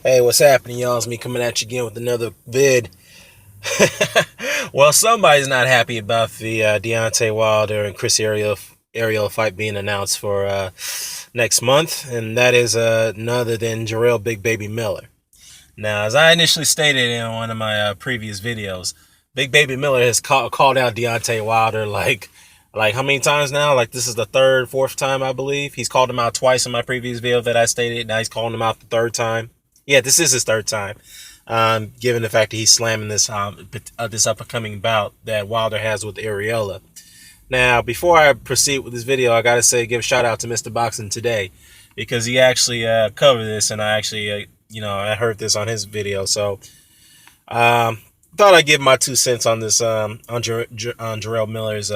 Hey, what's happening, y'all? It's me coming at you again with another vid. Well, somebody's not happy about the Deontay Wilder and Chris Ariel fight being announced for next month, and that is none other than Jarrell Big Baby Miller. Now, as I initially stated in one of my previous videos, Big Baby Miller has called out Deontay Wilder like how many times now? Like this is the third, fourth time, I believe. He's called him out twice in my previous video that I stated. Now he's calling him out the third time. Yeah, this is his third time. Given the fact that he's slamming this upcoming bout that Wilder has with Arreola. Now, before I proceed with this video, I gotta give a shout out to Mr. Boxing Today because he actually covered this, and I actually I heard this on his video. So thought I'd give my 2 cents on this on Jarrell Miller's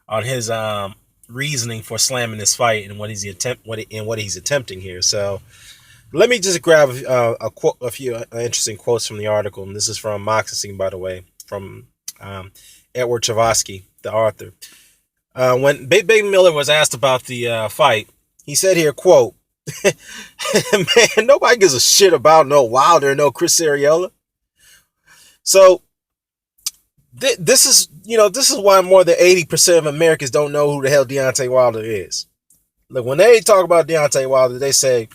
on his reasoning for slamming this fight and what he's attempting here. So let me just grab a few interesting quotes from the article, and this is from Moxie, by the way, from Edward Chavosky, the author. When Baby Miller was asked about the fight, he said here, quote, "Man, nobody gives a shit about no Wilder, no Chris Arreola." So this is why more than 80% of Americans don't know who the hell Deontay Wilder is. Look, when they talk about Deontay Wilder, they say,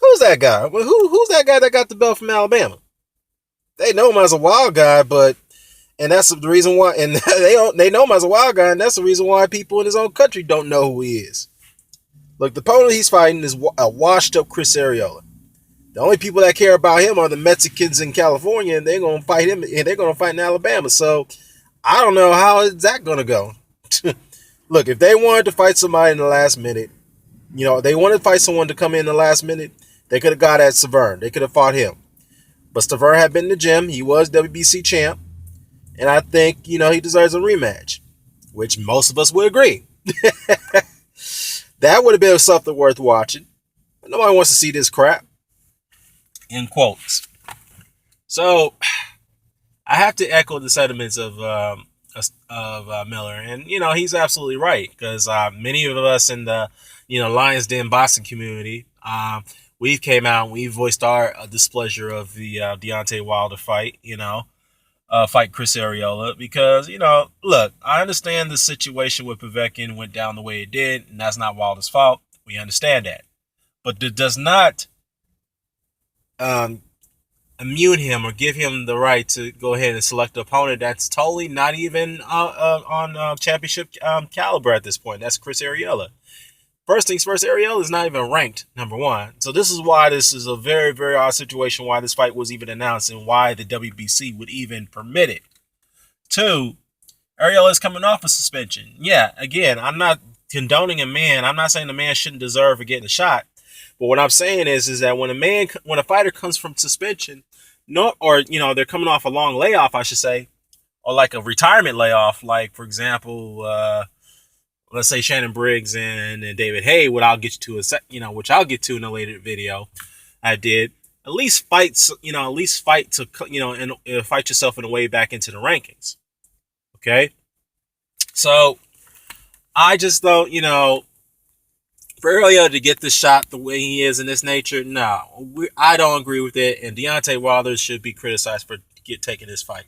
"Who's that guy? Well, who's that guy that got the belt from Alabama?" They know him as a wild guy, and that's the reason why. And they know him as a wild guy, and that's the reason why people in his own country don't know who he is. Look, the opponent he's fighting is a washed-up Chris Arreola. The only people that care about him are the Mexicans in California, and they're gonna fight him, and they're gonna fight in Alabama. So I don't know how is that gonna go. Look, if they wanted to fight somebody in the last minute, they wanted to fight someone to come in the last minute, they could have got at Severn. They could have fought him. But Severn had been in the gym. He was WBC champ. And I think, he deserves a rematch, which most of us would agree. That would have been something worth watching. But nobody wants to see this crap. In quotes. So I have to echo the sentiments of Miller, and he's absolutely right because many of us in the Lions Den boxing community, we've came out and we've voiced our displeasure of the Deontay Wilder fight, fight Chris Arreola because look, I understand the situation with Povetkin went down the way it did, and that's not Wilder's fault. We understand that, but it does not immune him or give him the right to go ahead and select an opponent that's totally not even on championship caliber at this point. That's Chris Arreola. First things first, Arreola is not even ranked number one. So this is why this is a very, very odd situation, why this fight was even announced and why the WBC would even permit it. Two, Arreola is coming off a suspension. Yeah, again, I'm not condoning a man. I'm not saying the man shouldn't deserve getting a shot. But what I'm saying is that when a fighter comes from suspension, they're coming off a long layoff, I should say, or like a retirement layoff, like for example, let's say Shannon Briggs and David Hay, which I'll get to in a later video. I did at least fight and fight yourself in a way back into the rankings. Okay, so I just don't, for Arreola to get the shot the way he is in this nature, no, I don't agree with it. And Deontay Wilder should be criticized for taking this fight.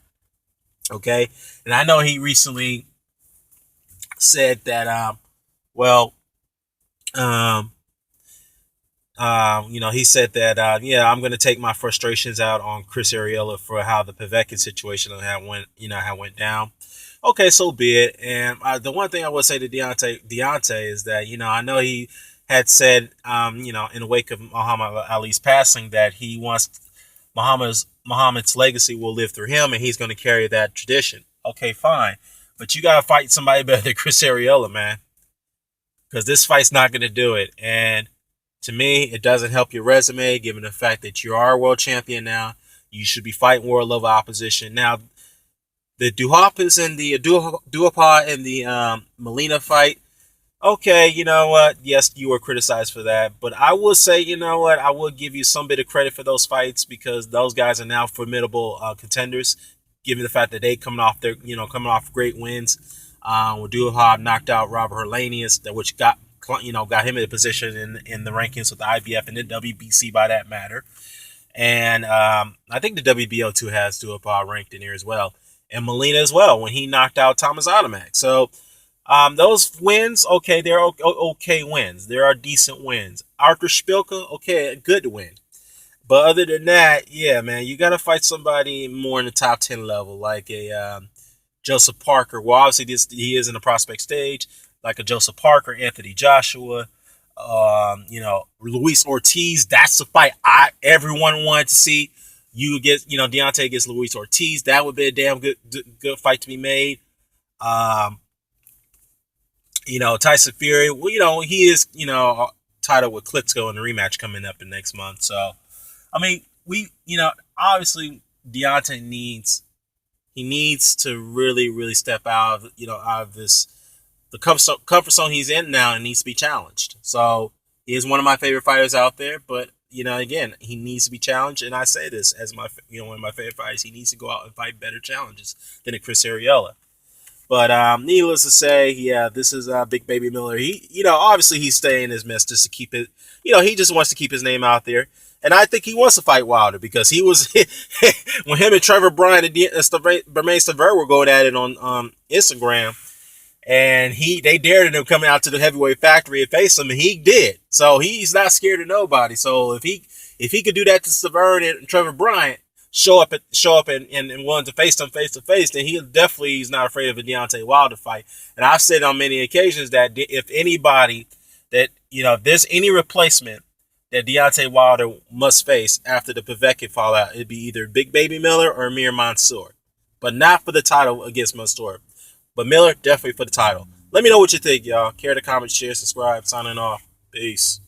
Okay, and I know he recently said that, he said that, I'm going to take my frustrations out on Chris Arreola for how the Povetkin situation went down. Okay, so be it. And the one thing I would say to Deontay is that, I know he had said, in the wake of Muhammad Ali's passing, that he wants Muhammad's legacy will live through him, and he's going to carry that tradition. Okay, fine. But you got to fight somebody better than Chris Arreola, man. Because this fight's not going to do it. And to me, it doesn't help your resume, given the fact that you are a world champion now. You should be fighting world level opposition. Now, the Duhaupas and the Duhaupas and the Molina fight, okay, you know what? Yes, you were criticized for that. But I will say, you know what? I will give you some bit of credit for those fights because those guys are now formidable contenders, given the fact that they coming off great wins. Duhaupas knocked out Robert Hellenius, which got got him in a position in the rankings with the IBF and the WBC by that matter. And I think the WBO too has Duhaupas ranked in there as well, and Molina as well when he knocked out Thomas Adamek. So those wins, okay, they're okay wins. There are decent wins. Arthur Spilka, okay, a good win. But other than that, yeah, man, you got to fight somebody more in the top 10 level, like a Joseph Parker. Well, obviously, he is in the prospect stage, like a Joseph Parker, Anthony Joshua, Luis Ortiz. That's the fight everyone wanted to see. You get, Deontay against Luis Ortiz. That would be a damn good fight to be made. Tyson Fury. Well, he is, titled with Klitschko in the rematch coming up in next month. So, I mean, obviously Deontay needs to really, really step out of this, the comfort zone he's in now, and needs to be challenged. So he is one of my favorite fighters out there, but again, he needs to be challenged. And I say this as my, one of my favorite fighters. He needs to go out and fight better challenges than a Chris Arreola. But needless to say, yeah, this is Big Baby Miller. He, obviously he's staying his mess just to keep it. He just wants to keep his name out there. And I think he wants to fight Wilder because he was when him and Trevor Bryan and Bermain Stavert were going at it on Instagram, and they dared him coming out to the heavyweight factory and face him, and he did. So he's not scared of nobody. So if he could do that to Stavert and Trevor Bryan, show up and willing to face them face to face, then he's not afraid of a Deontay Wilder fight. And I've said on many occasions that if anybody that if there's any replacement that Deontay Wilder must face after the Povetkin fallout, it'd be either Big Baby Miller or Amir Mansour. But not for the title against Mansour. But Miller, definitely for the title. Let me know what you think, y'all. Care to comment, share, subscribe. Signing off. Peace.